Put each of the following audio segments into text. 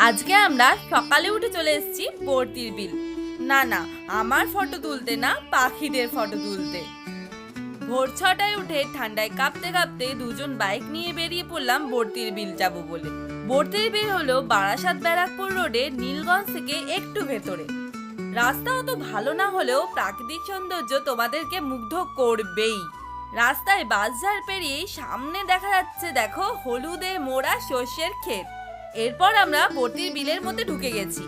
আজকে আমরা সকালে উঠে চলে এসেছি বর্তির বিল। না আমার ফটো তুলতে না, পাখিদের ফটো তুলতে। ভোর 6টায় উঠে ঠান্ডায় কাঁপতে কাঁপতে দুজন বাইক নিয়ে বেরিয়ে পড়লাম বর্তির বিল যাব বলে। বর্তির বিল হলো বারাসাত ব্যারাকপুর রোডে নীলগঞ্জ থেকে একটু ভেতরে। রাস্তা অত ভালো না হলেও প্রাকৃতিক সৌন্দর্য তোমাদেরকে মুগ্ধ করবেই। রাস্তায় বাসঝাড় পেরিয়ে সামনে দেখা যাচ্ছে দেখো হলুদে মোড়া সর্ষের ক্ষেত। এরপর আমরা বর্তির বিলের মধ্যে ঢুকে গেছি।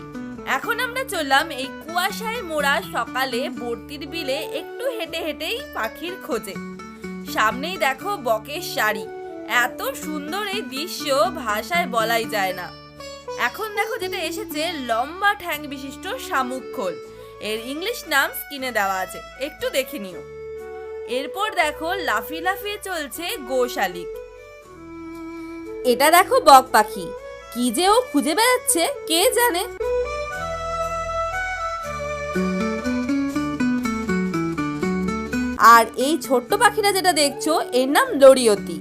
এখন আমরা চললাম এই কুয়াশায় মোড়া সকালে বর্তির বিলে একটু হেঁটে হেঁটেই পাখির খোঁজে। সামনেই দেখো বকের শাড়ি। এত সুন্দর এই দৃশ্য ভাষায় বলাই যায় না। এখন দেখো যেটা এসেছে লম্বা ঠ্যাং বিশিষ্ট শামুক খোল। এর ইংলিশ নাম স্ক্রিনে দেওয়া আছে, একটু দেখে নিও। এরপর দেখো লাফিয়ে লাফিয়ে চলছে গোশালিক। এটা দেখো বক পাখি, কি যে ও খুঁজে বেড়াচ্ছে কে জানে। আর এই ছোট্ট পাখিটা যেটা দেখছো এর নাম লরিয়তি।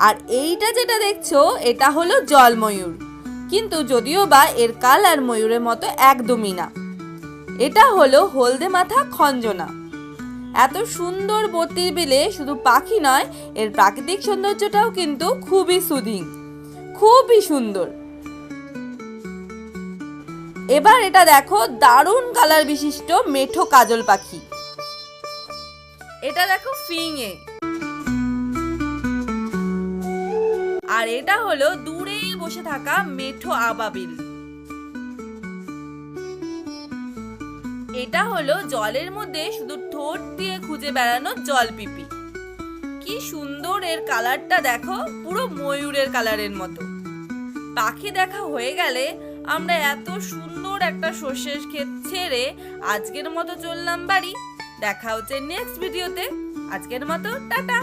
আর এইটা যেটা দেখছো এটা হলো জলময়ূর, কিন্তু যদিও বা এর কালার ময়ূরের মতো একদমই না। এটা হলো হলদে মাথা খঞ্জনা। এত সুন্দর বর্তির বিলে শুধু পাখি নয়, এর প্রাকৃতিক সৌন্দর্যটাও কিন্তু খুবই সুদিং, খুবই সুন্দর। এবার এটা দেখো দারুণ কালার বিশিষ্ট মেঠো কাজল পাখি। এটা দেখো ফিঙে। আর এটা হলো দূরে বসে থাকা মেঠো আবাবিল। এটা হলো জলের মধ্যে শুধু ঠোঁট দিয়ে খুঁজে বেড়ানো জলপিপি। কি সুন্দর এর কালারটা দেখো, পুরো ময়ূরের কালারের মতো। পাখি দেখা হয়ে গেলে আমরা এত সুন্দর একটা সর্ষের ক্ষেত ছেড়ে আজকের মতো চললাম বাড়ি। দেখা হচ্ছে নেক্সট ভিডিওতে। আজকের মতো টাটা।